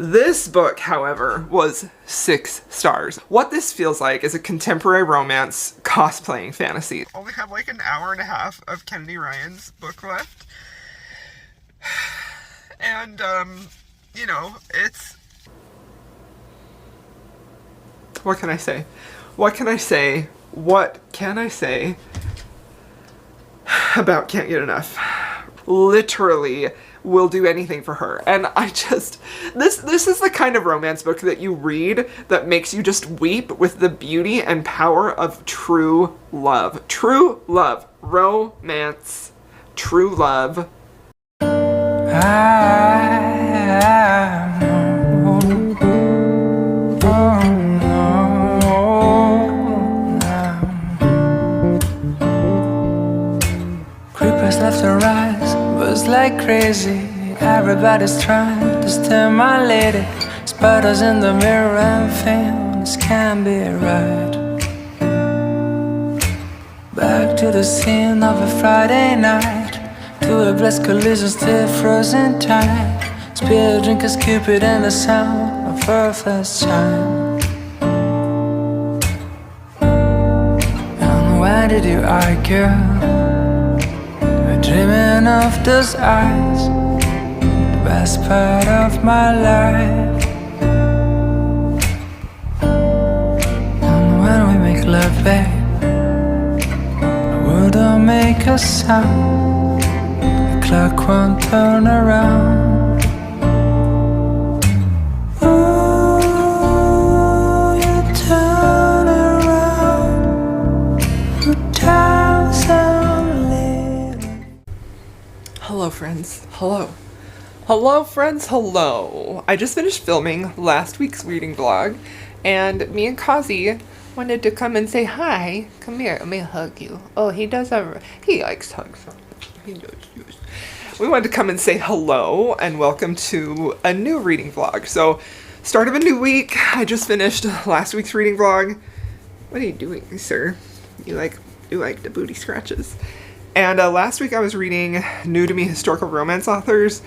This book, however, was 6 stars. What this feels like is a contemporary romance cosplaying fantasy. Only have like an hour and a half of Kennedy Ryan's book left. And, you know, it's... What can I say? What can I say? What can I say about Can't Get Enough? Literally will do anything for her. And I just, this is the kind of romance book that you read that makes you just weep with the beauty and power of true love. True love. Romance. True love. Creepers left and right, buzz like crazy. Everybody's trying to steal my lady. Sparrows in the mirror and feel this can't be right. Back to the scene of a Friday night, to a blessed collision still frozen tight. Spill drinkers Cupid and the sound of her first chime. And why did you argue? Dreaming of those eyes, the best part of my life. And when we make love, babe, the world don't make a sound. The clock won't turn around. Ooh, you turn around 2,000. Hello friends, hello. Hello friends, hello. I just finished filming last week's reading vlog, and me and Kazi wanted to come and say hi. Come here, let me hug you. Oh, he likes hugs. He does. We wanted to come and say hello and welcome to a new reading vlog. So, start of a new week. I just finished last week's reading vlog. What are you doing, sir? You like the booty scratches. And last week I was reading new to me historical romance authors.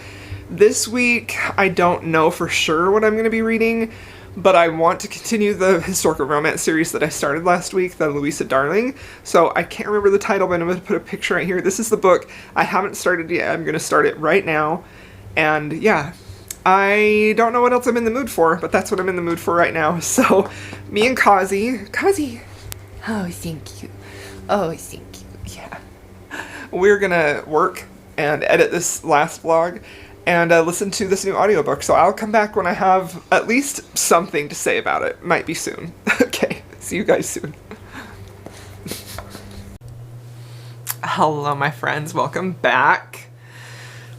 This week I don't know for sure what I'm going to be reading, but I want to continue the historical romance series that I started last week, the Louisa Darling. So I can't remember the title, but I'm going to put a picture right here. This is the book. I haven't started yet. I'm going to start it right now. And yeah, I don't know what else I'm in the mood for, but that's what I'm in the mood for right now. So me and Kazi, oh, thank you. Oh, thank you. Yeah. We're gonna work and edit this last vlog and listen to this new audiobook. So I'll come back when I have at least something to say about it. Might be soon. Okay, see you guys soon. Hello, my friends. Welcome back.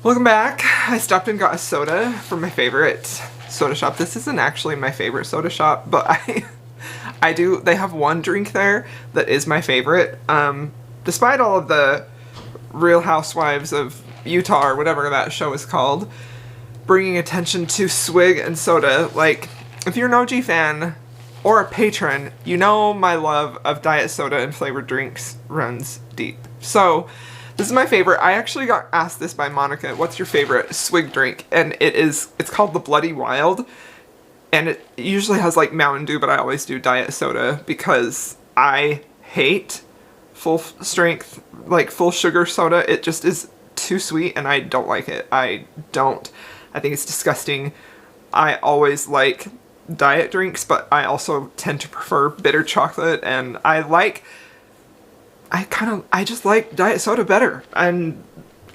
Welcome back. I stopped and got a soda from my favorite soda shop. This isn't actually my favorite soda shop, but they have one drink there that is my favorite. Despite all of the Real Housewives of Utah or whatever that show is called, bringing attention to swig and soda. Like, if you're an OG fan or a patron, you know my love of diet soda and flavored drinks runs deep. So, this is my favorite. I actually got asked this by Monica, what's your favorite swig drink? And it's called the Bloody Wild. And it usually has like Mountain Dew, but I always do diet soda because I hate full strength, like full sugar soda. It just is too sweet and I don't like it. I think it's disgusting. I always like diet drinks, but I also tend to prefer bitter chocolate, and I just like diet soda better, and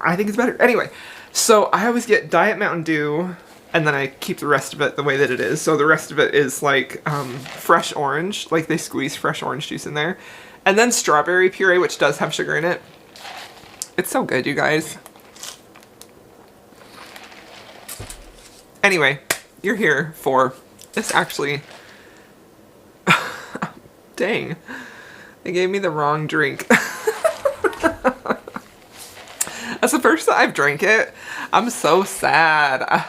I think it's better. Anyway, so I always get diet Mountain Dew, and then I keep the rest of it the way that it is. So the rest of it is like fresh orange, like they squeeze fresh orange juice in there. And then strawberry puree, which does have sugar in it. It's so good, you guys. Anyway, you're here for this actually. Dang. They gave me the wrong drink. That's the first time I've drank it. I'm so sad.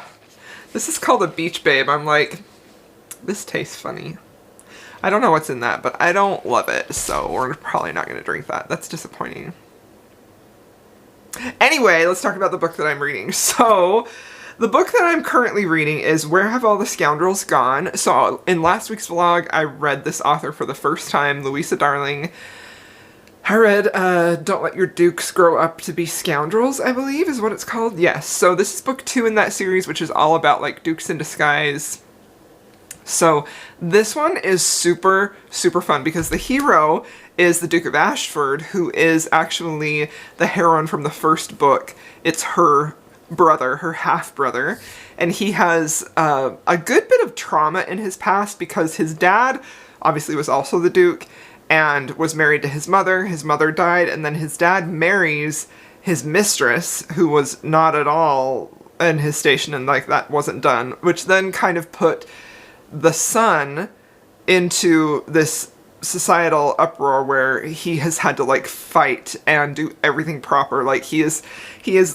This is called a Beach Babe. I'm like, this tastes funny. I don't know what's in that, but I don't love it, so we're probably not going to drink that. That's disappointing. Anyway, let's talk about the book that I'm reading. So, The book that I'm currently reading is Where Have All the Scoundrels Gone? So in last week's vlog, I read this author for the first time, Louisa Darling. I read Don't Let Your Dukes Grow Up to Be Scoundrels, I believe is what it's called. Yes, so this is book 2 in that series, which is all about like dukes in disguise. So this one is super, super fun because the hero is the Duke of Ashford, who is actually the heroine from the first book. It's her brother, her half-brother, and he has a good bit of trauma in his past because his dad obviously was also the Duke and was married to his mother. His mother died, and then his dad marries his mistress, who was not at all in his station, and like that wasn't done, which then kind of put the son into this societal uproar where he has had to like fight and do everything proper. Like he is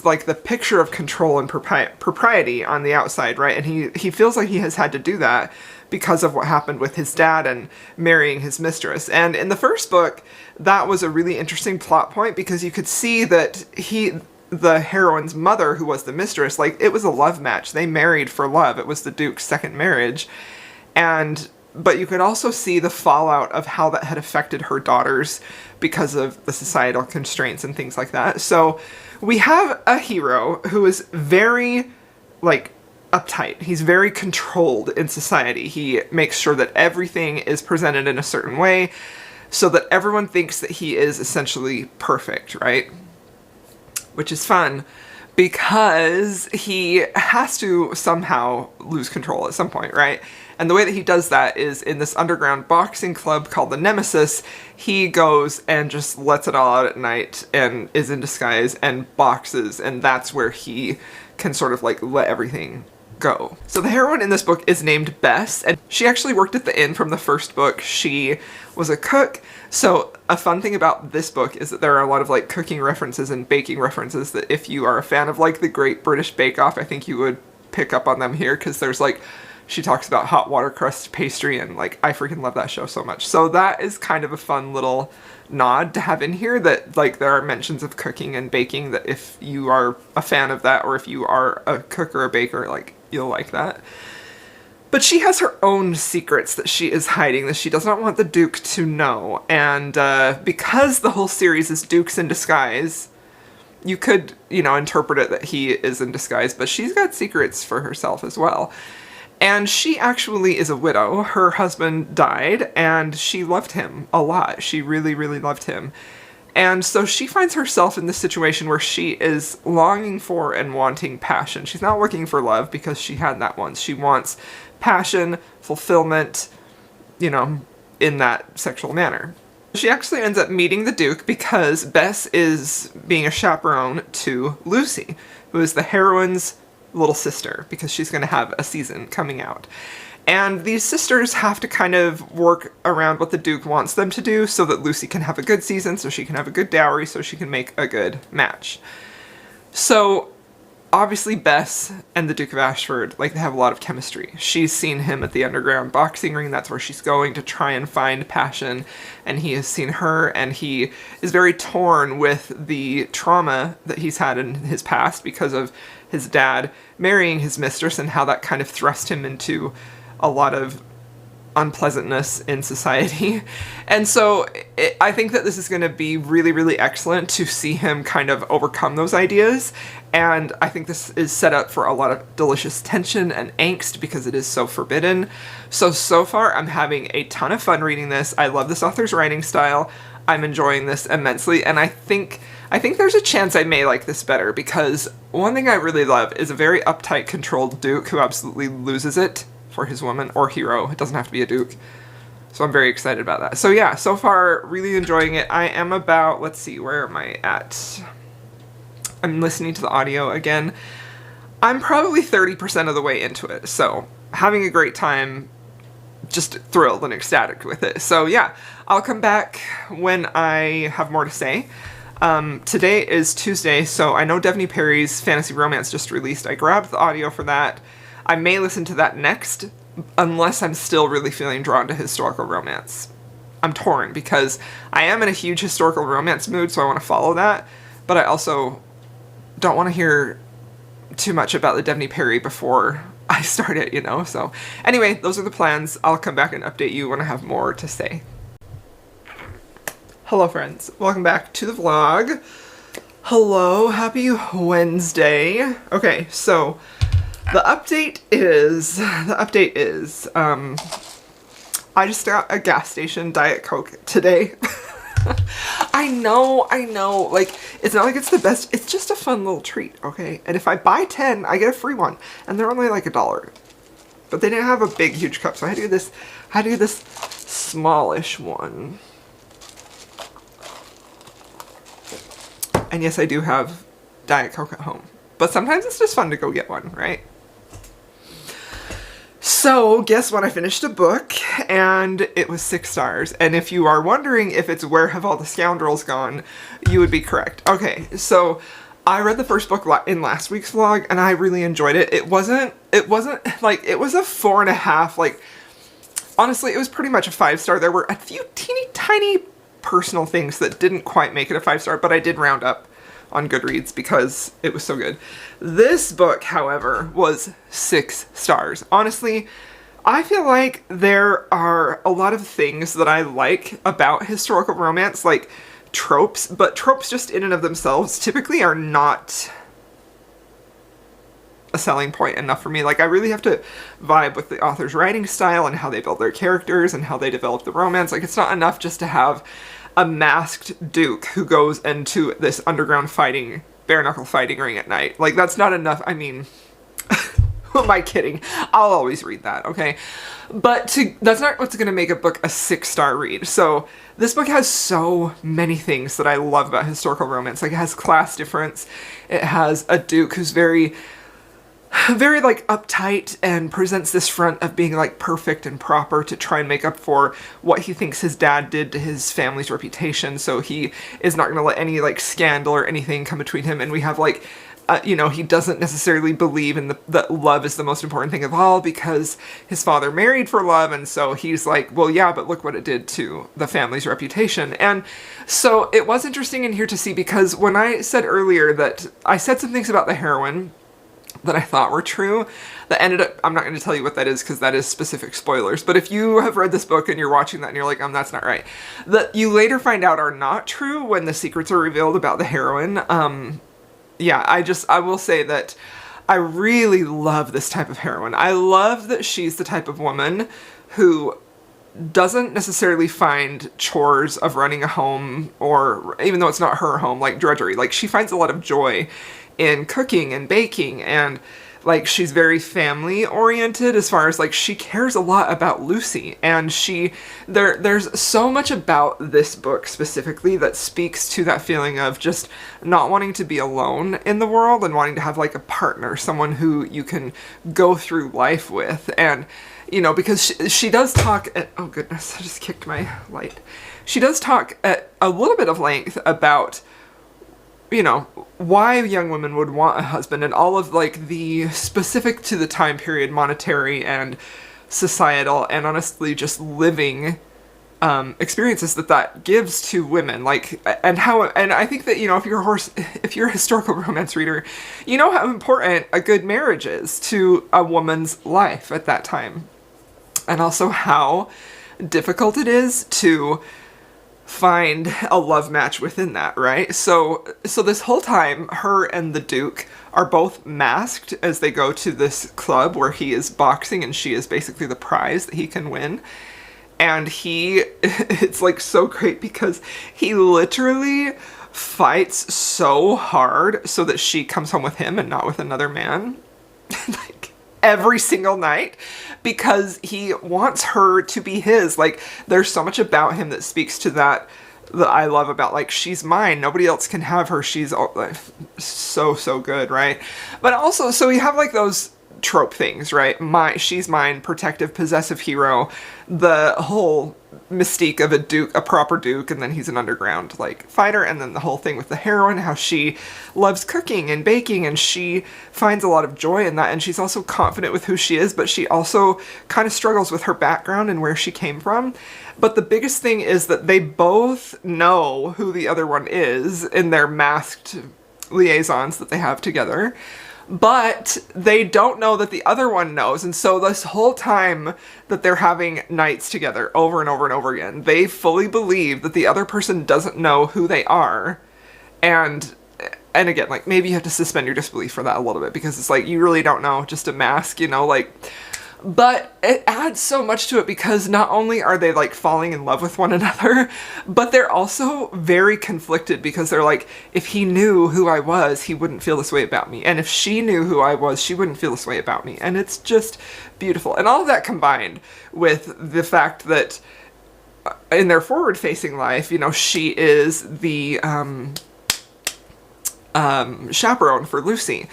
like the picture of control and propriety on the outside, right? And he feels like he has had to do that because of what happened with his dad and marrying his mistress. And in the first book, that was a really interesting plot point because you could see that the heroine's mother, who was the mistress, like it was a love match. They married for love. It was the Duke's second marriage. But you could also see the fallout of how that had affected her daughters because of the societal constraints and things like that. So we have a hero who is very, like, uptight. He's very controlled in society. He makes sure that everything is presented in a certain way so that everyone thinks that he is essentially perfect, right? Which is fun because he has to somehow lose control at some point, right? And the way that he does that is in this underground boxing club called the Nemesis. He goes and just lets it all out at night and is in disguise and boxes, and that's where he can sort of like let everything go. So the heroine in this book is named Bess, and she actually worked at the inn from the first book. She was a cook. So a fun thing about this book is that there are a lot of like cooking references and baking references that if you are a fan of like the Great British Bake Off, I think you would pick up on them here, because there's like, she talks about hot water crust pastry, and like I freaking love that show so much. So that is kind of a fun little nod to have in here, that like there are mentions of cooking and baking, that if you are a fan of that, or if you are a cook or a baker, like you'll like that. But she has her own secrets that she is hiding, that she does not want the Duke to know. And because the whole series is Dukes in disguise, you could, interpret it that he is in disguise, but she's got secrets for herself as well. And she actually is a widow. Her husband died, and she loved him a lot. She really, really loved him. And so she finds herself in this situation where she is longing for and wanting passion. She's not looking for love because she had that once. She wants passion, fulfillment, in that sexual manner. She actually ends up meeting the Duke because Bess is being a chaperone to Lucy, who is the heroine's little sister, because she's going to have a season coming out. And these sisters have to kind of work around what the Duke wants them to do so that Lucy can have a good season, so she can have a good dowry, so she can make a good match. So obviously Bess and the Duke of Ashford, like, they have a lot of chemistry. She's seen him at the underground boxing ring. That's where she's going to try and find passion. And he has seen her, and he is very torn with the trauma that he's had in his past because of his dad marrying his mistress and how that kind of thrust him into a lot of unpleasantness in society. And so I think that this is going to be really, really excellent to see him kind of overcome those ideas. And I think this is set up for a lot of delicious tension and angst because it is so forbidden. So far I'm having a ton of fun reading this. I love this author's writing style. I'm enjoying this immensely, and I think there's a chance I may like this better, because one thing I really love is a very uptight, controlled Duke who absolutely loses it for his woman, or hero. It doesn't have to be a Duke. So I'm very excited about that. So yeah, so far, really enjoying it. I am about, let's see, where am I at? I'm listening to the audio again. I'm probably 30% of the way into it, so having a great time, just thrilled and ecstatic with it. So yeah, I'll come back when I have more to say. Today is Tuesday, so I know Devney Parry's fantasy romance just released. I grabbed the audio for that. I may listen to that next, unless I'm still really feeling drawn to historical romance. I'm torn, because I am in a huge historical romance mood, so I want to follow that, but I also don't want to hear too much about the Devney Parry before I start it, you know? So anyway, those are the plans. I'll come back and update you when I have more to say. Hello friends, welcome back to the vlog. Hello, happy Wednesday. Okay, so the update is, I just got a gas station Diet Coke today. I know, like, it's not like it's the best, it's just a fun little treat, okay? And if I buy 10, I get a free one, and they're only like $1. But they didn't have a big, huge cup, so I had to get this smallish one. And yes, I do have Diet Coke at home, but sometimes it's just fun to go get one, right? So, guess what? I finished a book, and it was 6 stars. And if you are wondering if it's Where Have All the Scoundrels Gone, you would be correct. Okay, so I read the first book in last week's vlog, and I really enjoyed it. It wasn't, like, it was a 4.5, like, honestly, it was pretty much a 5-star. There were a few teeny tiny personal things that didn't quite make it a 5-star, but I did round up on Goodreads because it was so good. This book, however, was 6 stars. Honestly, I feel like there are a lot of things that I like about historical romance, like tropes, but tropes just in and of themselves typically are not a selling point enough for me. Like, I really have to vibe with the author's writing style and how they build their characters and how they develop the romance. Like, it's not enough just to have a masked duke who goes into this underground fighting, bare-knuckle fighting ring at night. Like, that's not enough. I mean, who am I kidding? I'll always read that, okay? But that's not what's going to make a book a 6-star read. So this book has so many things that I love about historical romance. Like, it has class difference. It has a duke who's very like uptight and presents this front of being like perfect and proper to try and make up for what he thinks his dad did to his family's reputation. So he is not going to let any like scandal or anything come between him. And we have like, you know, he doesn't necessarily believe in that love is the most important thing of all because his father married for love. And so he's like, well, yeah, but look what it did to the family's reputation. And so it was interesting in here to see, because when I said earlier that I said some things about the heroine that I thought were true, that ended up, I'm not going to tell you what that is because that is specific spoilers, but if you have read this book and you're watching that and you're like, that's not right, that you later find out are not true when the secrets are revealed about the heroine. Yeah, I will say that I really love this type of heroine. I love that she's the type of woman who doesn't necessarily find chores of running a home, or even though it's not her home, like drudgery. Like, she finds a lot of joy in cooking and baking, and like, she's very family oriented as far as like, she cares a lot about Lucy, and there's so much about this book specifically that speaks to that feeling of just not wanting to be alone in the world and wanting to have like a partner, someone who you can go through life with. And you know, because she does talk at, oh goodness, I just kicked my light. She does talk at a little bit of length about, you know, why young women would want a husband and all of like the specific to the time period monetary and societal and honestly just living experiences that gives to women, like, and I think that, you know, if you're a historical romance reader, you know how important a good marriage is to a woman's life at that time, and also how difficult it is to find a love match within that, right? So this whole time, her and the Duke are both masked as they go to this club where he is boxing and she is basically the prize that he can win. And it's like so great because he literally fights so hard so that she comes home with him and not with another man. Like, every single night, because he wants her to be his. Like, there's so much about him that speaks to that I love about, like, she's mine, nobody else can have her, she's so good, right? But also, so you have like those trope things, right? She's mine, protective, possessive hero, the whole mystique of a proper duke, and then he's an underground like fighter, and then the whole thing with the heroine, how she loves cooking and baking and she finds a lot of joy in that, and she's also confident with who she is, but she also kind of struggles with her background and where she came from. But the biggest thing is that they both know who the other one is in their masked liaisons that they have together. but they don't know that the other one knows. And so this whole time that they're having nights together over and over and over again, they fully believe that the other person doesn't know who they are. And again, like, maybe you have to suspend your disbelief for that a little bit, because it's like, you really don't know, just a mask, you know, like, but it adds so much to it, because not only are they like falling in love with one another, but they're also very conflicted, because they're like, if he knew who I was, he wouldn't feel this way about me. And if she knew who I was, she wouldn't feel this way about me. And it's just beautiful. And all of that combined with the fact that in their forward-facing life, you know, she is the chaperone for Lucy.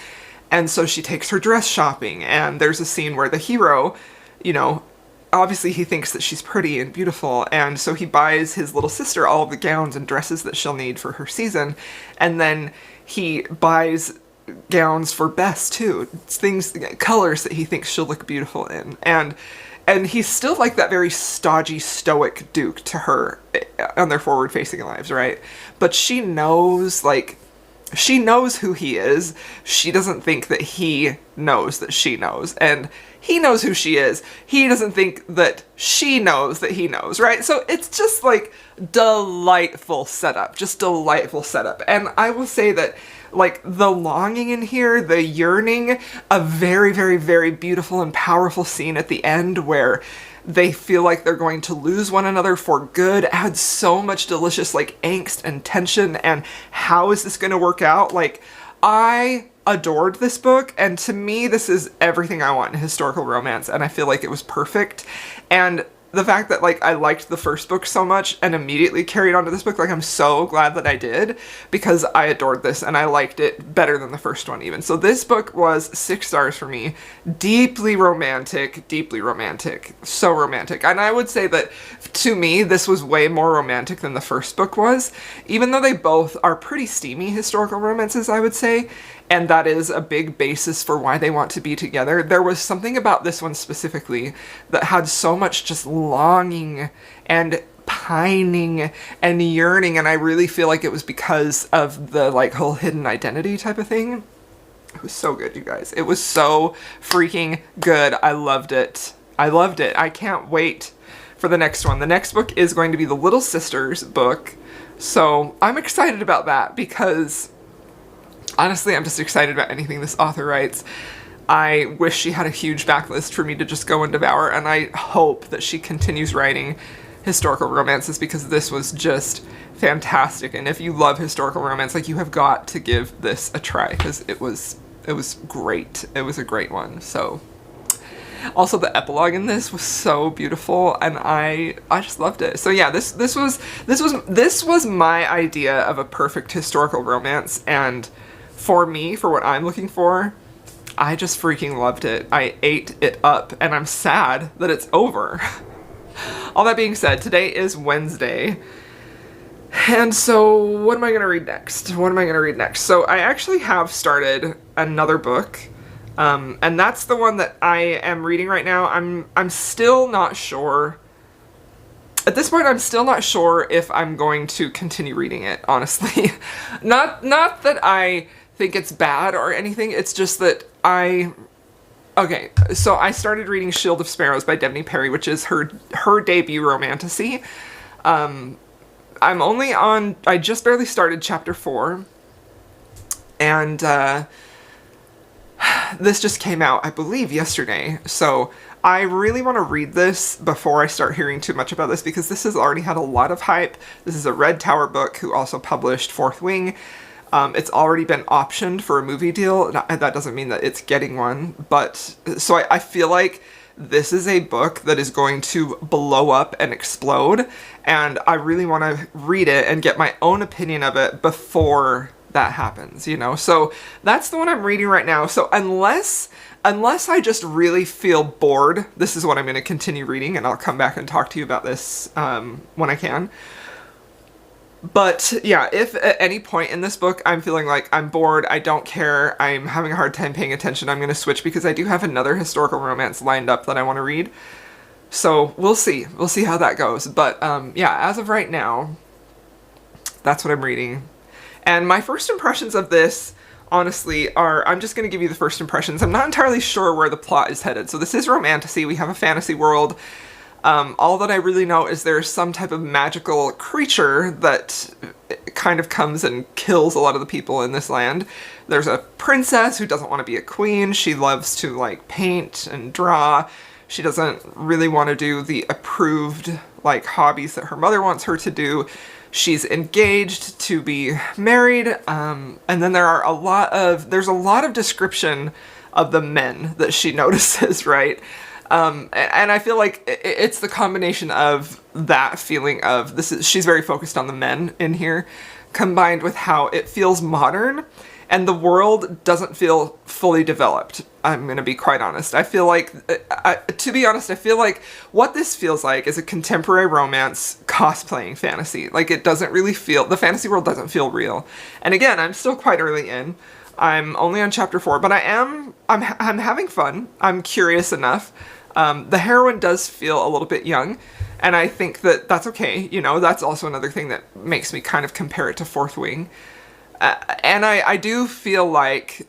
And so she takes her dress shopping, and there's a scene where the hero, you know, obviously he thinks that she's pretty and beautiful, and so he buys his little sister all of the gowns and dresses that she'll need for her season, and then he buys gowns for Bess too, things, colors that he thinks she'll look beautiful in, and he's still like that very stodgy, stoic duke to her on their forward-facing lives, right? But she knows, like, she knows who he is. She doesn't think that he knows that she knows. And he knows who she is. He doesn't think that she knows that he knows, right? So it's just like delightful setup. Just delightful setup. And I will say that, like, the longing in here, the yearning, a very, very, very beautiful and powerful scene at the end where they feel like they're going to lose one another for good, adds so much delicious, like, angst and tension, and how is this going to work out? Like, I adored this book, and to me, this is everything I want in historical romance, and I feel like it was perfect. And the fact that, like, I liked the first book so much and immediately carried on to this book, like, I'm so glad that I did, because I adored this and I liked it better than the first one even. So this book was 6 stars for me. Deeply romantic, so romantic. And I would say that to me, this was way more romantic than the first book was, even though they both are pretty steamy historical romances, I would say. And that is a big basis for why they want to be together. There was something about this one specifically that had so much just longing and pining and yearning, and I really feel like it was because of the, like, whole hidden identity type of thing. It was so good, you guys. It was so freaking good. I loved it. I loved it. I can't wait for the next one. The next book is going to be the Little Sisters book, so I'm excited about that, because honestly, I'm just excited about anything this author writes. I wish she had a huge backlist for me to just go and devour, and I hope that she continues writing historical romances, because this was just fantastic. And if you love historical romance, like, you have got to give this a try, because it was great. It was a great one. So also the epilogue in this was so beautiful, and I just loved it. So yeah, this was my idea of a perfect historical romance, and for me, for what I'm looking for, I just freaking loved it. I ate it up, and I'm sad that it's over. All that being said, today is Wednesday, and so what am I going to read next? So I actually have started another book, and that's the one that I am reading right now. I'm still not sure. At this point, I'm still not sure if I'm going to continue reading it, honestly. Not that I think it's bad or anything, it's just that okay, so I started reading Shield of Sparrows by Devney Parry, which is her debut romantasy. I just barely started chapter 4, and this just came out, I believe, yesterday, so I really want to read this before I start hearing too much about this, because this has already had a lot of hype. This is a Red Tower book, who also published Fourth Wing. It's already been optioned for a movie deal. That doesn't mean that it's getting one, but so I feel like this is a book that is going to blow up and explode, and I really want to read it and get my own opinion of it before that happens, you know? So that's the one I'm reading right now. So unless I just really feel bored, this is what I'm going to continue reading, and I'll come back and talk to you about this when I can. But yeah, if at any point in this book I'm feeling like I'm bored, I don't care, I'm having a hard time paying attention, I'm going to switch, because I do have another historical romance lined up that I want to read. So we'll see. We'll see how that goes. But yeah, as of right now, that's what I'm reading. And my first impressions of this honestly, are, I'm just going to give you the first impressions. I'm not entirely sure where the plot is headed. So this is romantasy. We have a fantasy world. All that I really know is there's some type of magical creature that kind of comes and kills a lot of the people in this land. There's a princess who doesn't want to be a queen. She loves to like paint and draw. She doesn't really want to do the approved like hobbies that her mother wants her to do. She's engaged to be married. And then there's a lot of description of the men that she notices, right? And I feel like it's the combination of that feeling of she's very focused on the men in here, combined with how it feels modern and the world doesn't feel fully developed. I'm going to be quite honest. I feel like, to be honest, I feel like what this feels like is a contemporary romance cosplaying fantasy. Like it doesn't really feel, the fantasy world doesn't feel real. And again, I'm still quite early in. I'm only on chapter 4, but I'm having fun. I'm curious enough. The heroine does feel a little bit young, and I think that that's okay. You know, that's also another thing that makes me kind of compare it to Fourth Wing. And I do feel like,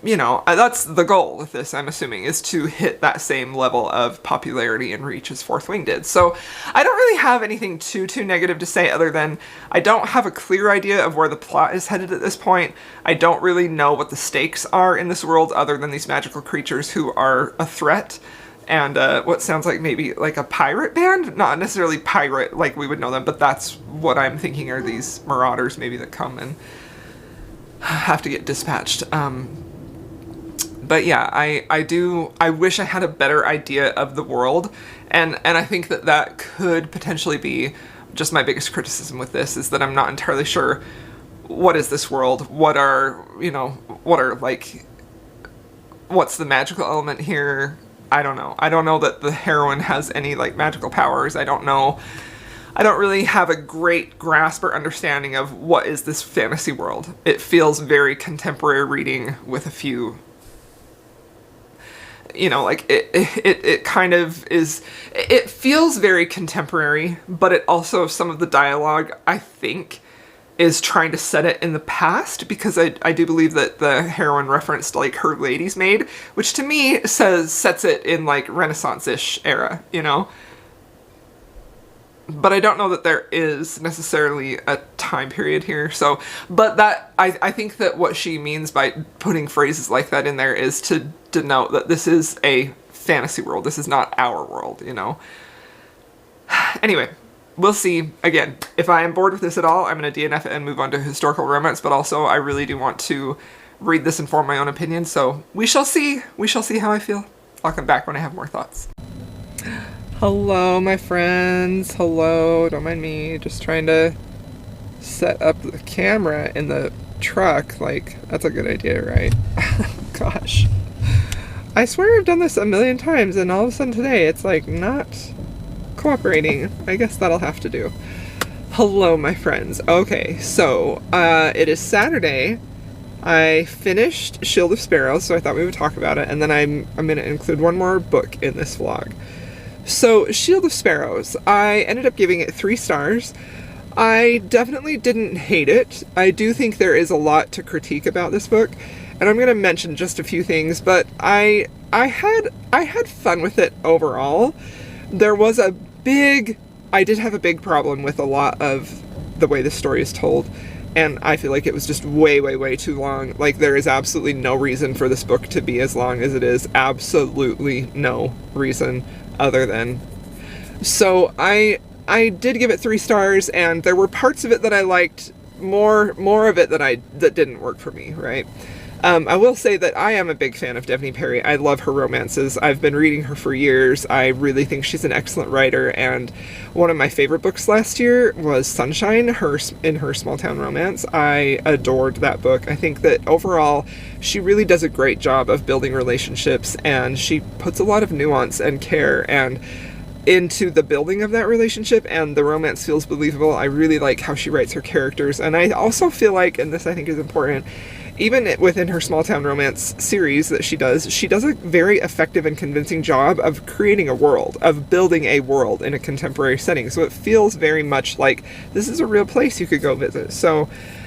you know, that's the goal with this, I'm assuming, is to hit that same level of popularity and reach as Fourth Wing did. So I don't really have anything too negative to say other than I don't have a clear idea of where the plot is headed at this point. I don't really know what the stakes are in this world other than these magical creatures who are a threat. And what sounds like maybe like a pirate band? Not necessarily pirate like we would know them, but that's what I'm thinking are these marauders maybe that come and have to get dispatched. But yeah, I wish I had a better idea of the world, and I think that could potentially be just my biggest criticism with this, is that I'm not entirely sure what is this world, what's the magical element here. I don't know that the heroine has any like magical powers. I don't really have a great grasp or understanding of what is this fantasy world. It feels very contemporary reading with a few, you know, like it kind of is, it feels very contemporary, but it also, some of the dialogue I think is trying to set it in the past, because I do believe that the heroine referenced like her lady's maid, which to me sets it in like Renaissance-ish era, you know? But I don't know that there is necessarily a time period here, so, but that, I think that what she means by putting phrases like that in there is to denote that this is a fantasy world, this is not our world, you know? Anyway, we'll see. Again, if I am bored with this at all, I'm going to DNF it and move on to historical romance, but also I really do want to read this and form my own opinion, so we shall see. We shall see how I feel. I'll come back when I have more thoughts. Hello, my friends. Hello. Don't mind me. Just trying to set up the camera in the truck. Like, that's a good idea, right? Gosh. I swear I've done this a million times, and all of a sudden today it's like not cooperating. I guess that'll have to do. Hello, my friends. Okay, so it is Saturday. I finished Shield of Sparrows, so I thought we would talk about it, and then I'm going to include one more book in this vlog. So, Shield of Sparrows, I ended up giving it 3 stars. I definitely didn't hate it. I do think there is a lot to critique about this book, and I'm going to mention just a few things, but I had fun with it overall. There was I did have a big problem with a lot of the way the story is told, and I feel like it was just way too long. Like, there is absolutely no reason for this book to be as long as it is. Absolutely no reason other than. So I did give it 3 stars, and there were parts of it that I liked, more of it that didn't work for me, right? I will say that I am a big fan of Devney Parry. I love her romances. I've been reading her for years. I really think she's an excellent writer, and one of my favorite books last year was Sunshine, in her small town romance. I adored that book. I think that overall she really does a great job of building relationships, and she puts a lot of nuance and care and into the building of that relationship, and the romance feels believable. I really like how she writes her characters, and I also feel like, and this I think is important, even within her small town romance series that she does a very effective and convincing job of creating a world, of building a world in a contemporary setting. So it feels very much like this is a real place you could go visit. So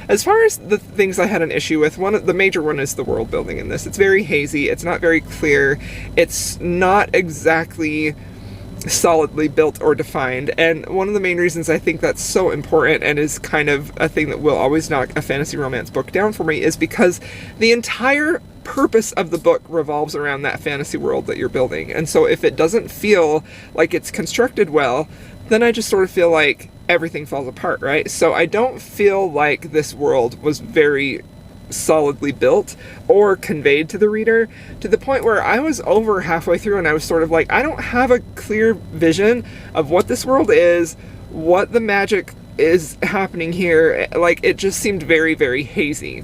As far as the things I had an issue with, the major one is the world building in this. It's very hazy. It's not very clear. It's not exactly solidly built or defined, and one of the main reasons I think that's so important and is kind of a thing that will always knock a fantasy romance book down for me is because the entire purpose of the book revolves around that fantasy world that you're building. And so if it doesn't feel like it's constructed well, then I just sort of feel like everything falls apart, right? So I don't feel like this world was very solidly built or conveyed to the reader, to the point where I was over halfway through and I was sort of like, I don't have a clear vision of what this world is, what the magic is happening here. Like, it just seemed very, very hazy.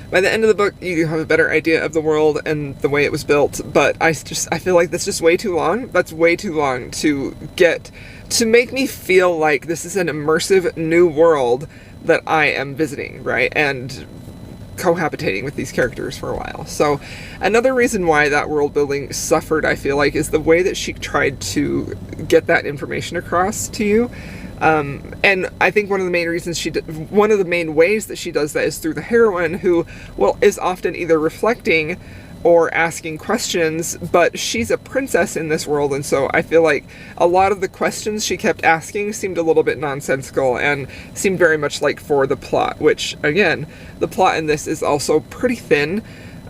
By the end of the book, you have a better idea of the world and the way it was built, but I feel like that's just way too long. That's way too long to make me feel like this is an immersive new world that I am visiting, right? And cohabitating with these characters for a while. So another reason why that world building suffered, I feel like, is the way that she tried to get that information across to you. And I think one of the main ways that she does that is through the heroine, who, well, is often either reflecting or asking questions, but she's a princess in this world, and so I feel like a lot of the questions she kept asking seemed a little bit nonsensical and seemed very much like for the plot, which, again, the plot in this is also pretty thin.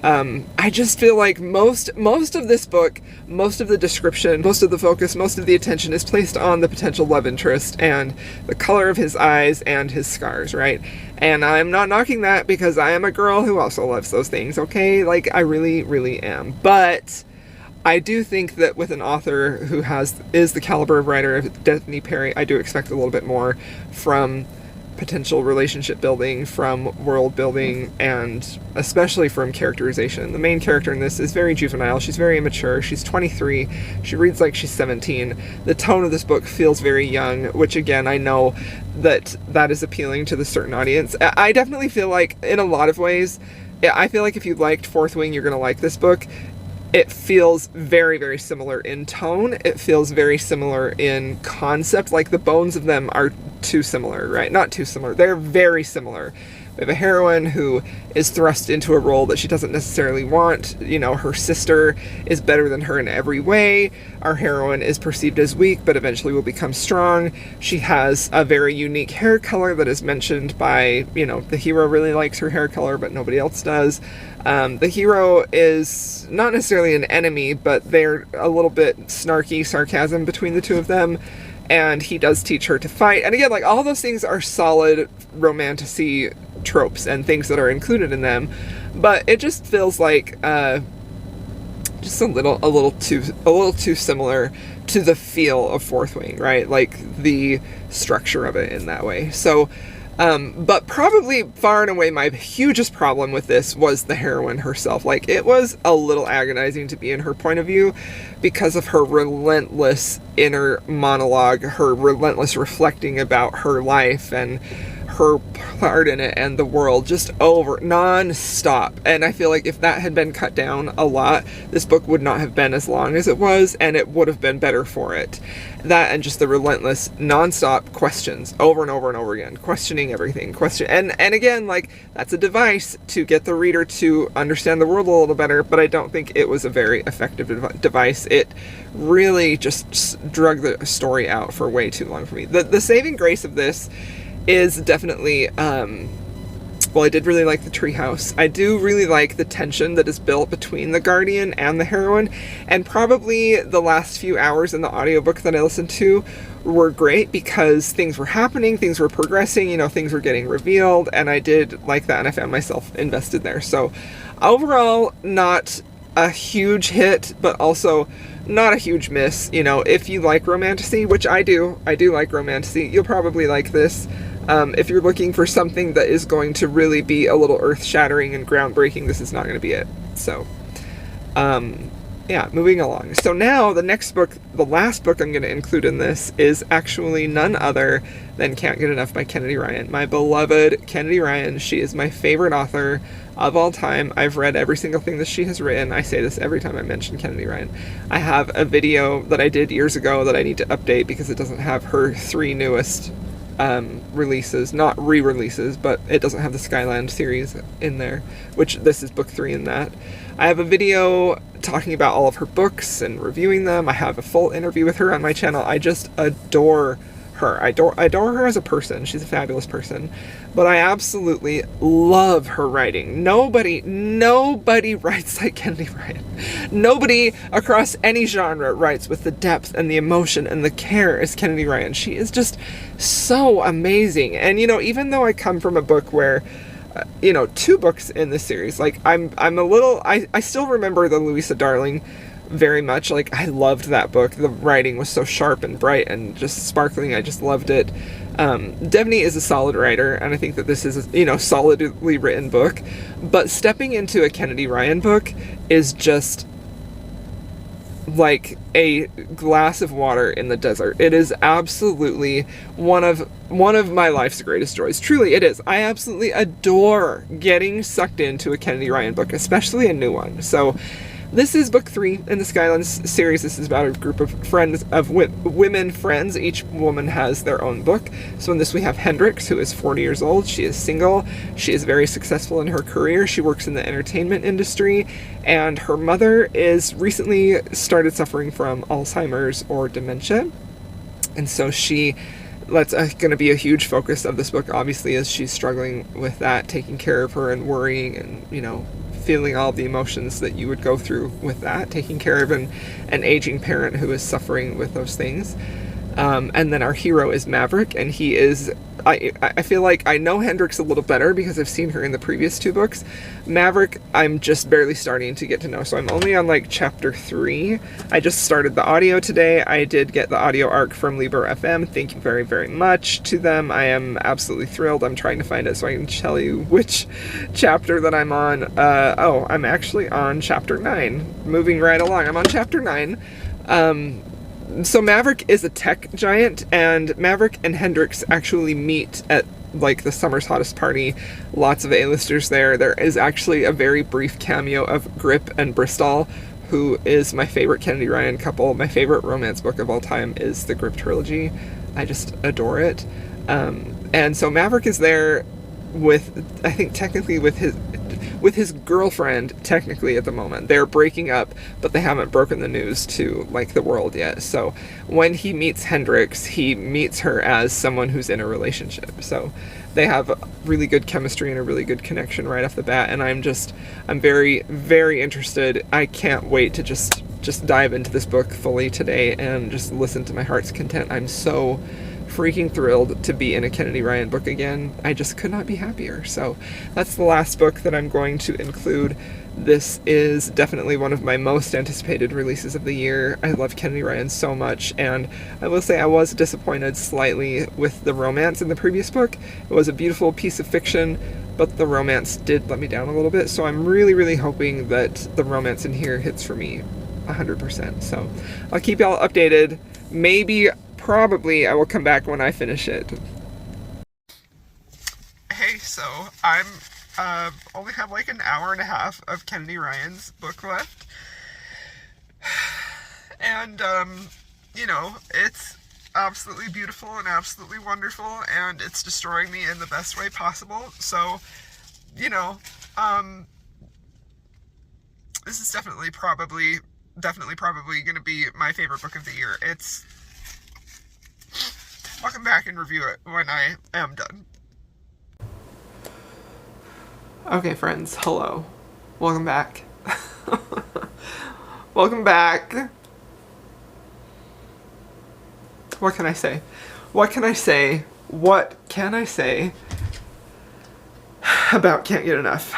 I just feel like most of this book, most of the description, most of the focus, most of the attention is placed on the potential love interest and the color of his eyes and his scars, right? And I'm not knocking that, because I am a girl who also loves those things, okay? Like, I really, really am. But I do think that with an author who is the caliber of writer of Devney Parry, I do expect a little bit more from potential relationship building, from world building, and especially from characterization. The main character in this is very juvenile. She's very immature. She's 23. She reads like she's 17. The tone of this book feels very young, which, again, I know that is appealing to the certain audience. I definitely feel like, in a lot of ways, I feel like if you liked Fourth Wing, you're going to like this book. It feels very, very similar in tone. It feels very similar in concept. Like, the bones of them are too similar, right? Not too similar. They're very similar. We have a heroine who is thrust into a role that she doesn't necessarily want. You know, her sister is better than her in every way. Our heroine is perceived as weak, but eventually will become strong. She has a very unique hair color that is mentioned by, you know, the hero really likes her hair color, but nobody else does. The hero is not necessarily an enemy, but they're a little bit snarky sarcasm between the two of them. And he does teach her to fight. And again, like, all those things are solid romantasy tropes and things that are included in them. But it just feels like just a little too similar to the feel of Fourth Wing, right? Like, the structure of it in that way. So, but probably far and away my hugest problem with this was the heroine herself. Like, it was a little agonizing to be in her point of view because of her relentless inner monologue, her relentless reflecting about her life and her part in it and the world, just non-stop. And I feel like if that had been cut down a lot, this book would not have been as long as it was, and it would have been better for it. That, and just the relentless non-stop questions over and over and over again, questioning everything, and again, like, that's a device to get the reader to understand the world a little better, but I don't think it was a very effective device. It really just drug the story out for way too long for me. The saving grace of this is definitely, well, I did really like the treehouse. I do really like the tension that is built between the Guardian and the heroine, and probably the last few hours in the audiobook that I listened to were great because things were happening, things were progressing, you know, things were getting revealed, and I did like that, and I found myself invested there. So overall, not a huge hit, but also not a huge miss. You know, if you like romantasy, which I do like romantasy, you'll probably like this. If you're looking for something that is going to really be a little earth-shattering and groundbreaking, this is not going to be it. So, yeah, moving along. So now the next book, the last book I'm going to include in this, is actually none other than Can't Get Enough by Kennedy Ryan. My beloved Kennedy Ryan. She is my favorite author of all time. I've read every single thing that she has written. I say this every time I mention Kennedy Ryan. I have a video that I did years ago that I need to update because it doesn't have her 3 newest releases, not re-releases, but it doesn't have the Skyland series in there, which this is book 3 in that. I have a video talking about all of her books and reviewing them. I have a full interview with her on my channel. I just adore her. I adore her as a person. She's a fabulous person. But I absolutely love her writing. Nobody writes like Kennedy Ryan. Nobody across any genre writes with the depth and the emotion and the care as Kennedy Ryan. She is just so amazing. And, you know, even though I come from a book where, you know, 2 books in this series, like, I'm a little, I still remember the Louisa Darling very much. Like, I loved that book. The writing was so sharp and bright and just sparkling. I just loved it. Devney is a solid writer, and I think that this is a, you know, solidly written book, but stepping into a Kennedy Ryan book is just like a glass of water in the desert. It is absolutely one of my life's greatest joys. Truly, it is. I absolutely adore getting sucked into a Kennedy Ryan book, especially a new one. So this is book 3 in the Skylands series. This is about a group of friends, of women friends. Each woman has their own book. So in this we have Hendrix, who is 40 years old. She is single. She is very successful in her career. She works in the entertainment industry. And her mother is recently started suffering from Alzheimer's or dementia. And so that's going to be a huge focus of this book, obviously, as she's struggling with that, taking care of her and worrying and, you know, feeling all the emotions that you would go through with that, taking care of an aging parent who is suffering with those things. And then our hero is Maverick, and he is, I feel like I know Hendrix a little better because I've seen her in the previous 2 books. Maverick, I'm just barely starting to get to know, so I'm only on like chapter 3. I just started the audio today. I did get the audio arc from Libro FM. Thank you very, very much to them. I am absolutely thrilled. I'm trying to find it so I can tell you which chapter that I'm on. I'm actually on chapter 9. Moving right along. I'm on chapter 9. So Maverick is a tech giant, and Maverick and Hendrix actually meet at like the summer's hottest party. Lots of A-listers there. There is actually a very brief cameo of Grip and Bristol, who is my favorite Kennedy Ryan couple. My favorite romance book of all time is the Grip trilogy. I just adore it. And so Maverick is there with, I think technically with his girlfriend, technically at the moment. They're breaking up, but they haven't broken the news to like the world yet. So when he meets Hendrix, he meets her as someone who's in a relationship. So they have really good chemistry and a really good connection right off the bat. And I'm very, very interested. I can't wait to just dive into this book fully today and just listen to my heart's content. I'm so freaking thrilled to be in a Kennedy Ryan book again. I just could not be happier. So that's the last book that I'm going to include. This is definitely one of my most anticipated releases of the year. I love Kennedy Ryan so much, and I will say I was disappointed slightly with the romance in the previous book. It was a beautiful piece of fiction, but the romance did let me down a little bit, so I'm really, really hoping that the romance in here hits for me 100%. So I'll keep y'all updated. Probably I will come back when I finish it. Hey, so I'm only have like an hour and a half of Kennedy Ryan's book left. And you know, it's absolutely beautiful and absolutely wonderful, and it's destroying me in the best way possible. So, you know, this is definitely probably gonna be my favorite book of the year. I'll come back and review it when I am done. Okay, friends, hello. Welcome back. Welcome back. What can I say? What can I say about Can't Get Enough?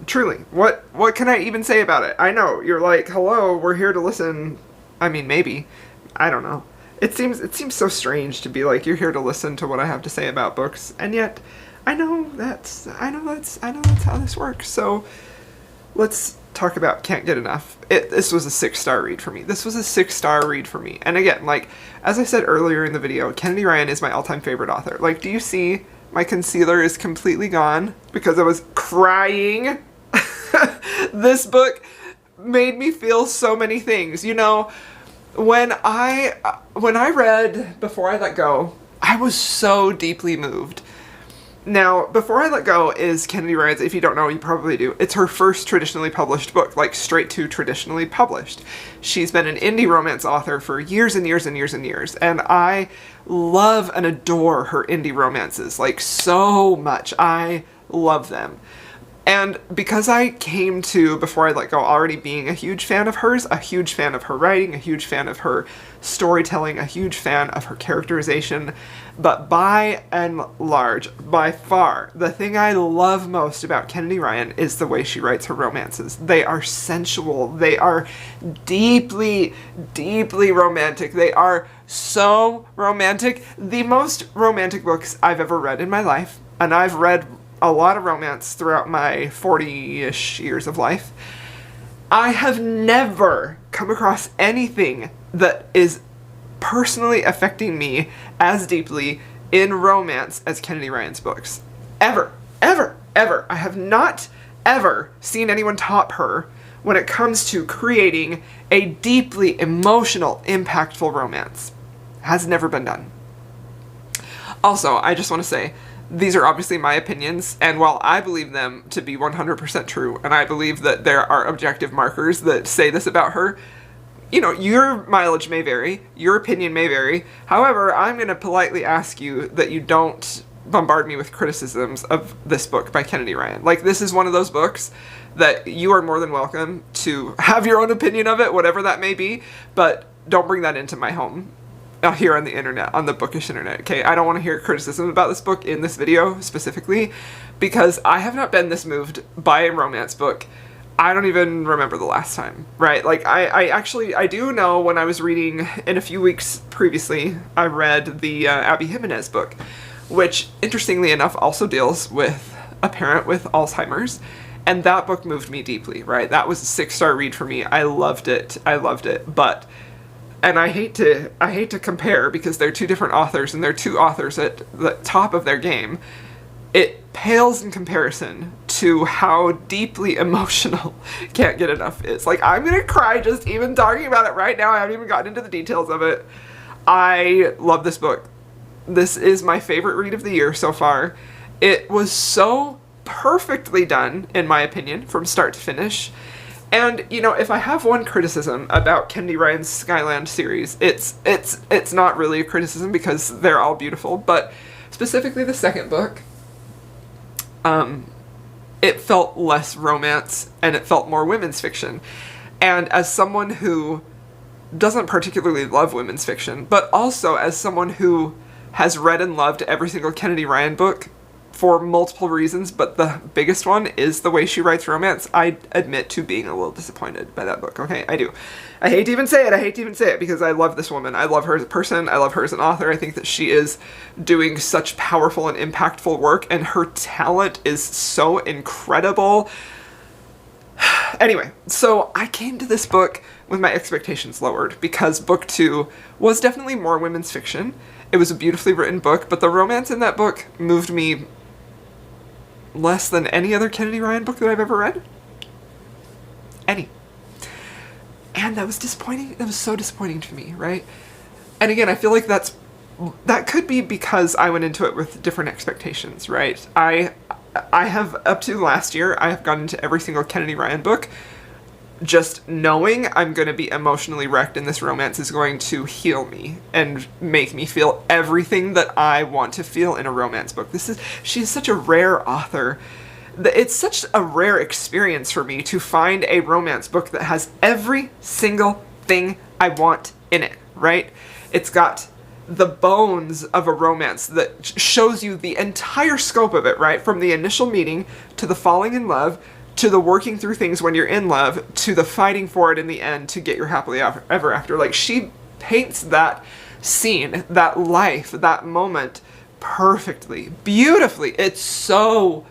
Truly, what can I even say about it? I know, you're like, hello, we're here to listen. I mean, maybe. I don't know. It seems so strange to be like, you're here to listen to what I have to say about books, and yet I know that's how this works. So let's talk about Can't Get Enough. This was a 6-star read for me. And again, like, as I said earlier in the video, Kennedy Ryan is my all-time favorite author. Like, do you see my concealer is completely gone because I was crying? This book made me feel so many things, you know. When I read Before I Let Go, I was so deeply moved. Now, Before I Let Go is Kennedy Ryan's, if you don't know, you probably do. It's her first traditionally published book, like straight to traditionally published. She's been an indie romance author for years and years and years and years, and I love and adore her indie romances, like so much. I love them. And because I came to Before I Let Go already being a huge fan of hers, a huge fan of her writing, a huge fan of her storytelling, a huge fan of her characterization, but by and large, by far, the thing I love most about Kennedy Ryan is the way she writes her romances. They are sensual. They are deeply, deeply romantic. They are so romantic. The most romantic books I've ever read in my life, and I've read a lot of romance throughout my 40-ish years of life, I have never come across anything that is personally affecting me as deeply in romance as Kennedy Ryan's books. Ever. Ever. Ever. I have not ever seen anyone top her when it comes to creating a deeply emotional, impactful romance. Has never been done. Also, I just want to say, these are obviously my opinions, and while I believe them to be 100% true, and I believe that there are objective markers that say this about her, you know, your mileage may vary, your opinion may vary. However, I'm going to politely ask you that you don't bombard me with criticisms of this book by Kennedy Ryan. Like, this is one of those books that you are more than welcome to have your own opinion of it, whatever that may be, but don't bring that into my home. Here on the internet, on the bookish internet, okay? I don't want to hear criticism about this book in this video specifically, because I have not been this moved by a romance book. I don't even remember the last time, right? Like, I do know when I was reading, in a few weeks previously, I read the Abby Jimenez book, which, interestingly enough, also deals with a parent with Alzheimer's, and that book moved me deeply, right? That was a 6-star read for me. I loved it, but... And I hate to compare, because they're two different authors and they're two authors at the top of their game. It pales in comparison to how deeply emotional Can't Get Enough is. Like, I'm gonna cry just even talking about it right now. I haven't even gotten into the details of it. I love this book. This is my favorite read of the year so far. It was so perfectly done, in my opinion, from start to finish. And, you know, if I have one criticism about Kennedy Ryan's Skyland series, it's not really a criticism, because they're all beautiful, but specifically the second book, it felt less romance, and it felt more women's fiction. And as someone who doesn't particularly love women's fiction, but also as someone who has read and loved every single Kennedy Ryan book, for multiple reasons, but the biggest one is the way she writes romance, I admit to being a little disappointed by that book, okay? I do. I hate to even say it, because I love this woman. I love her as a person, I love her as an author. I think that she is doing such powerful and impactful work, and her talent is so incredible. Anyway, so I came to this book with my expectations lowered, because book 2 was definitely more women's fiction. It was a beautifully written book, but the romance in that book moved me less than any other Kennedy Ryan book that I've ever read. Any. And that was disappointing. That was so disappointing to me, right? And again, I feel like that could be because I went into it with different expectations, right? I have, up to last year, I have gone into every single Kennedy Ryan book just knowing I'm going to be emotionally wrecked, and this romance is going to heal me and make me feel everything that I want to feel in a romance book. She's such a rare author. It's such a rare experience for me to find a romance book that has every single thing I want in it, right? It's got the bones of a romance that shows you the entire scope of it, right? From the initial meeting, to the falling in love, to the working through things when you're in love, to the fighting for it in the end to get your happily ever after. Like, she paints that scene, that life, that moment perfectly, beautifully. It's so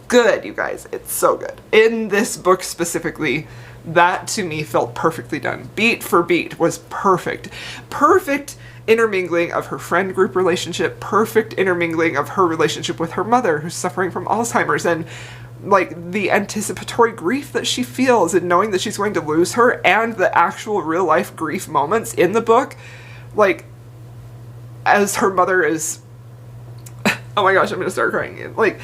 good, you guys. It's so good. In this book specifically, that to me felt perfectly done. Beat for beat was perfect. Perfect intermingling of her friend group relationship, perfect intermingling of her relationship with her mother, who's suffering from Alzheimer's, and like the anticipatory grief that she feels in knowing that she's going to lose her, and the actual real life grief moments in the book. Like, as her mother is, oh my gosh, I'm gonna start crying. Like,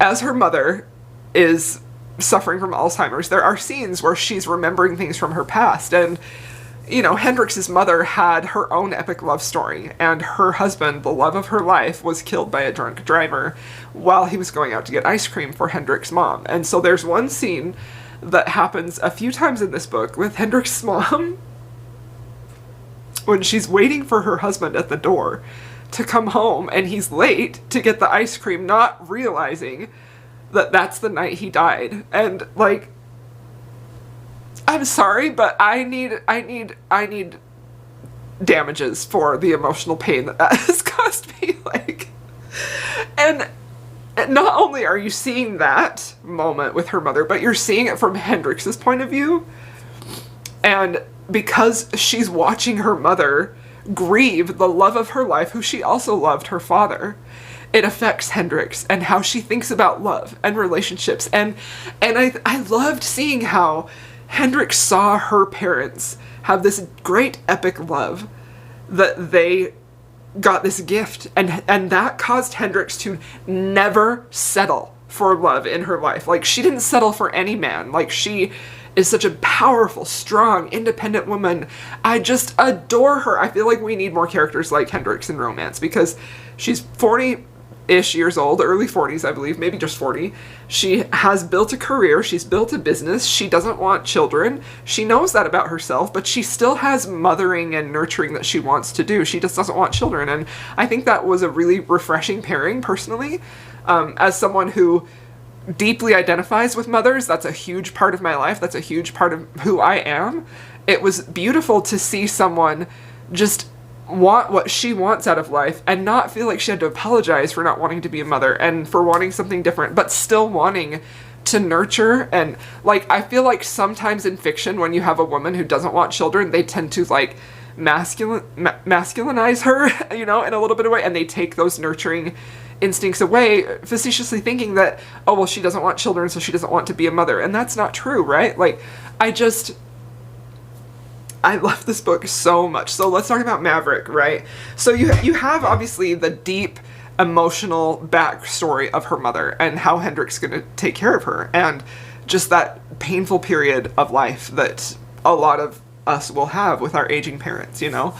as her mother is suffering from Alzheimer's, there are scenes where she's remembering things from her past. And, you know, Hendrix's mother had her own epic love story, and her husband, the love of her life, was killed by a drunk driver while he was going out to get ice cream for Hendrix's mom. And so there's one scene that happens a few times in this book with Hendrix's mom when she's waiting for her husband at the door to come home, and he's late to get the ice cream, not realizing that that's the night he died. And, like, I'm sorry, but I need damages for the emotional pain that has caused me. Like, and not only are you seeing that moment with her mother, but you're seeing it from Hendrix's point of view. And because she's watching her mother grieve the love of her life, who she also loved, her father, it affects Hendrix and how she thinks about love and relationships. And I loved seeing how Hendrix saw her parents have this great epic love, that they got this gift, and that caused Hendrix to never settle for love in her life. Like, she didn't settle for any man. Like, she is such a powerful, strong, independent woman. I just adore her. I feel like we need more characters like Hendrix in romance, because she's 40-ish years old, early 40s, I believe, maybe just 40. She has built a career, she's built a business, she doesn't want children, she knows that about herself, but she still has mothering and nurturing that she wants to do. She just doesn't want children, and I think that was a really refreshing pairing, personally. As someone who deeply identifies with mothers, that's a huge part of my life, that's a huge part of who I am. It was beautiful to see someone just want what she wants out of life and not feel like she had to apologize for not wanting to be a mother and for wanting something different, but still wanting to nurture. And, like, I feel like sometimes in fiction, when you have a woman who doesn't want children, they tend to, like, masculinize her, you know, in a little bit of a way, and they take those nurturing instincts away, facetiously thinking that, oh, well, she doesn't want children, so she doesn't want to be a mother. And that's not true, right? Like, I love this book so much. So let's talk about Maverick, right? So you have, obviously, the deep emotional backstory of her mother and how Hendrix going to take care of her, and just that painful period of life that a lot of us will have with our aging parents, you know?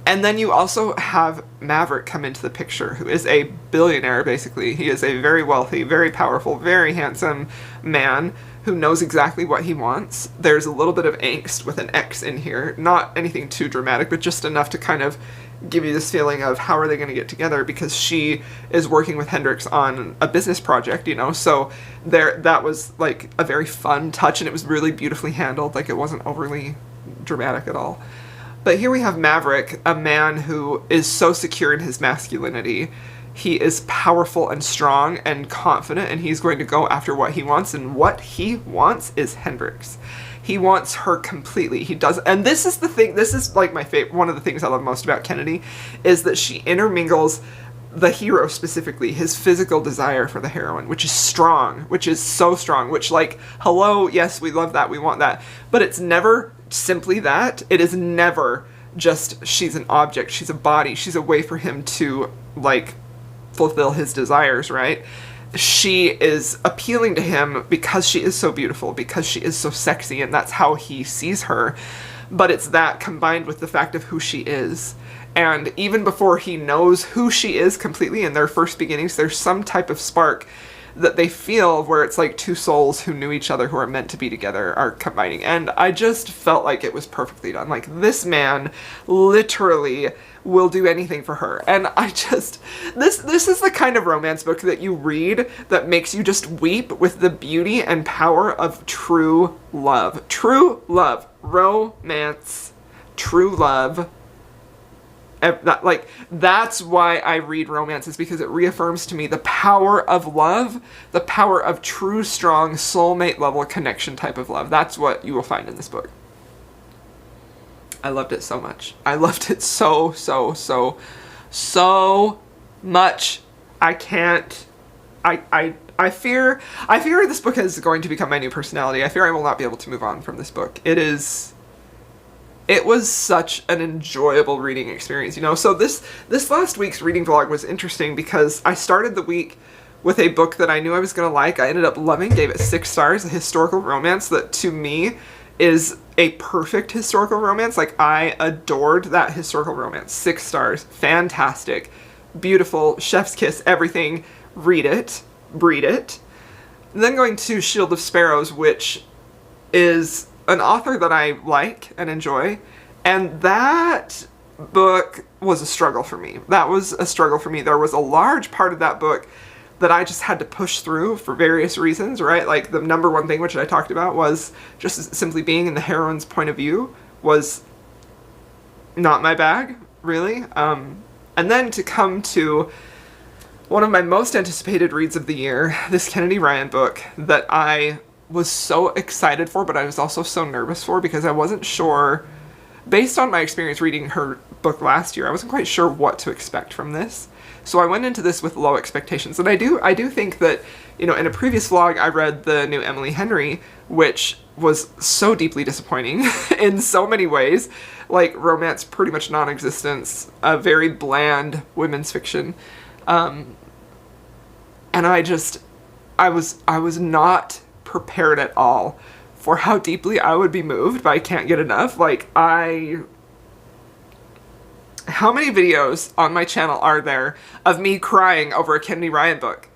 And then you also have Maverick come into the picture, who is a billionaire, basically. He is a very wealthy, very powerful, very handsome man who knows exactly what he wants. There's a little bit of angst with an X in here. Not anything too dramatic, but just enough to kind of give you this feeling of how are they going to get together, because she is working with Hendrix on a business project, you know? So that was, like, a very fun touch, and it was really beautifully handled. Like, it wasn't overly dramatic at all. But here we have Maverick, a man who is so secure in his masculinity. He is powerful and strong and confident, and he's going to go after what he wants, and what he wants is Hendrix. He wants her completely. He does, and this is the thing, this is, like, my favorite, one of the things I love most about Kennedy, is that she intermingles the hero, specifically his physical desire for the heroine, which is strong, which is so strong, which, like, hello, yes, we love that, we want that, but it's never simply that. It is never just she's an object, she's a body, she's a way for him to, like, fulfill his desires, right? She is appealing to him because she is so beautiful, because she is so sexy, and that's how he sees her. But it's that combined with the fact of who she is. And even before he knows who she is completely, in their first beginnings, there's some type of spark that they feel where it's like two souls who knew each other, who are meant to be together, are combining. And I just felt like it was perfectly done. Like, this man literally will do anything for her. And I just, this is the kind of romance book that you read that makes you just weep with the beauty and power of true love. True love. Romance. True love. Like, that's why I read romances, because it reaffirms to me the power of love, the power of true, strong, soulmate level connection type of love. That's what you will find in this book. I loved it so much. I loved it so much. I fear this book is going to become my new personality. I fear I will not be able to move on from this book. It is it was such an enjoyable reading experience, you know? So this last week's reading vlog was interesting because I started the week with a book that I knew I was going to like. I ended up loving, gave it 6 stars, a historical romance that to me is a perfect historical romance. Like, I adored that historical romance. 6 stars. Fantastic. Beautiful. Chef's kiss. Everything. Read it. Read it. And then going to Shield of Sparrows, which is an author that I like and enjoy. And that book was a struggle for me. That was a struggle for me. There was a large part of that book that I just had to push through for various reasons, right? Like, the number one thing, which I talked about, was just simply being in the heroine's point of view was not my bag, really. And then to come to one of my most anticipated reads of the year, this Kennedy Ryan book that I was so excited for, but I was also so nervous for because I wasn't sure, based on my experience reading her book last year, I wasn't quite sure what to expect from this. So I went into this with low expectations. And I do think that, you know, in a previous vlog, I read the new Emily Henry, which was so deeply disappointing in so many ways. Like, romance pretty much non-existence, a very bland women's fiction. And I was not prepared at all for how deeply I would be moved by Can't Get Enough. Like, how many videos on my channel are there of me crying over a Kennedy Ryan book?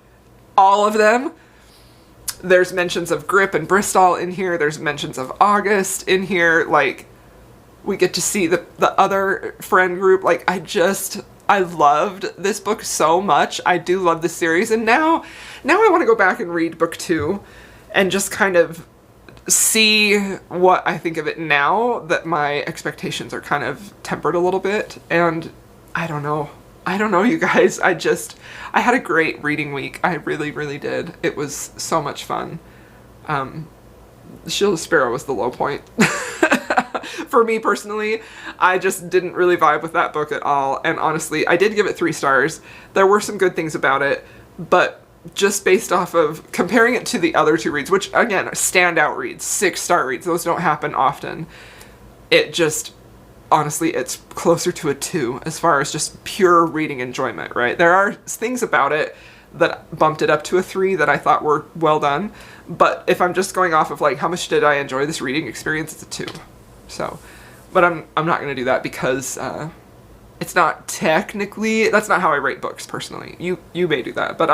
All of them. There's mentions of Grip and Bristol in here. There's mentions of August in here. Like, we get to see the other friend group. Like, I loved this book so much. I do love this series. And now I want to go back and read book 2 and just kind of see what I think of it now that my expectations are kind of tempered a little bit. And I don't know, you guys. I had a great reading week. I really, really did. It was so much fun. Shield of Sparrow was the low point. For me personally, I just didn't really vibe with that book at all. And honestly, I did give it 3 stars. There were some good things about it, but just based off of comparing it to the other 2 reads, which again are standout reads, 6-star reads, those don't happen often. It just, honestly, it's closer to a 2 as far as just pure reading enjoyment, right? There are things about it that bumped it up to a 3 that I thought were well done, but if I'm just going off of like how much did I enjoy this reading experience, it's a 2. So, but I'm not gonna do that because it's not technically, that's not how I rate books personally. You may do that, but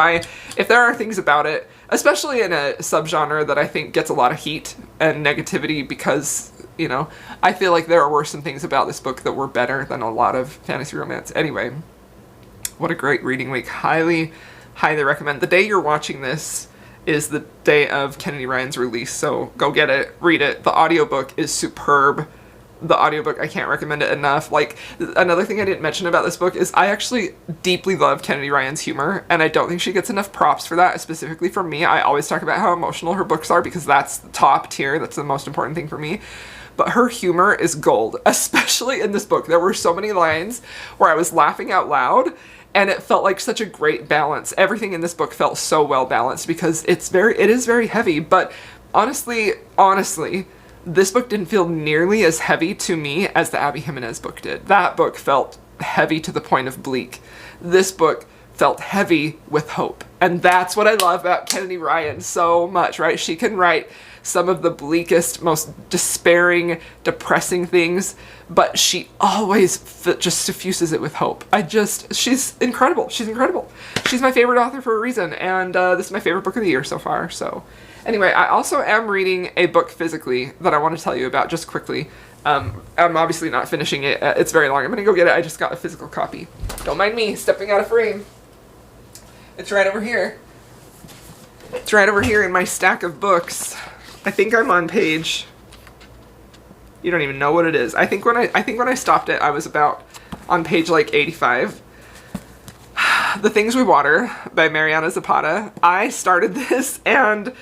if there are things about it, especially in a subgenre that I think gets a lot of heat and negativity because, you know, I feel like there were some things about this book that were better than a lot of fantasy romance. Anyway, what a great reading week. Highly, highly recommend. The day you're watching this is the day of Kennedy Ryan's release, so go get it, read it. The audiobook is superb. The audiobook, I can't recommend it enough. Like, another thing I didn't mention about this book is I actually deeply love Kennedy Ryan's humor, and I don't think she gets enough props for that, specifically from me. I always talk about how emotional her books are because that's the top tier, that's the most important thing for me. But her humor is gold, especially in this book. There were so many lines where I was laughing out loud, and it felt like such a great balance. Everything in this book felt so well balanced because it is very heavy, but honestly, this book didn't feel nearly as heavy to me as the Abby Jimenez book did. That book felt heavy to the point of bleak. This book felt heavy with hope. And that's what I love about Kennedy Ryan so much, right? She can write some of the bleakest, most despairing, depressing things, but she always just suffuses it with hope. She's incredible. She's incredible. She's my favorite author for a reason, and this is my favorite book of the year so far, so. Anyway, I also am reading a book physically that I want to tell you about just quickly. I'm obviously not finishing it. It's very long. I'm going to go get it. I just got a physical copy. Don't mind me stepping out of frame. It's right over here. It's right over here in my stack of books. I think I'm on page... You don't even know what it is. I think when I stopped it, I was about on page like 85. The Things We Water by Mariana Zapata. I started this and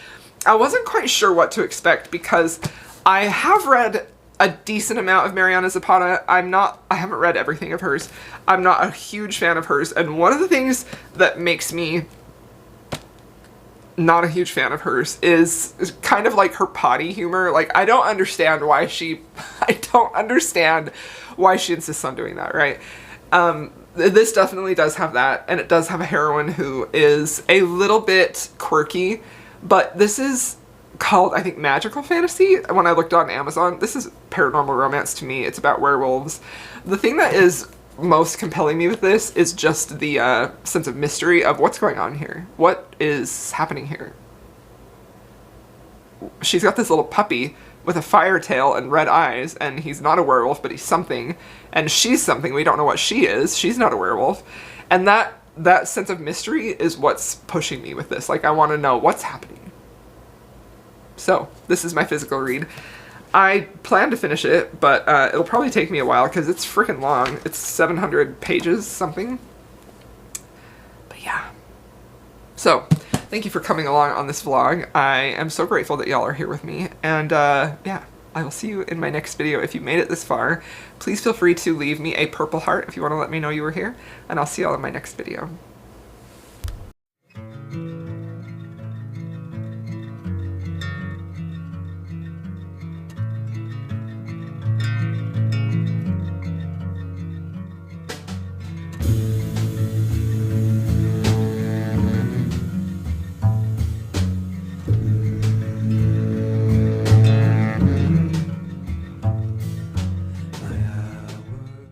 I wasn't quite sure what to expect because I have read a decent amount of Mariana Zapata. I haven't read everything of hers. I'm not a huge fan of hers, and one of the things that makes me not a huge fan of hers, is kind of like her potty humor. Like, I don't understand why she insists on doing that, right? This definitely does have that, and it does have a heroine who is a little bit quirky, but this is called, I think, magical fantasy. When I looked on Amazon, this is paranormal romance to me. It's about werewolves. The thing that is most compelling me with this is just the sense of mystery of what's going on here. What is happening here? She's got this little puppy with a fire tail and red eyes, and he's not a werewolf, but he's something, and she's something. We don't know what she is. She's not a werewolf. And that sense of mystery is what's pushing me with this. Like, I want to know what's happening. So, this is my physical read. I plan to finish it, but it'll probably take me a while because it's freaking long. It's 700 pages something. But yeah. So, thank you for coming along on this vlog. I am so grateful that y'all are here with me. And yeah, I will see you in my next video. If you made it this far, please feel free to leave me a purple heart if you want to let me know you were here. And I'll see y'all in my next video.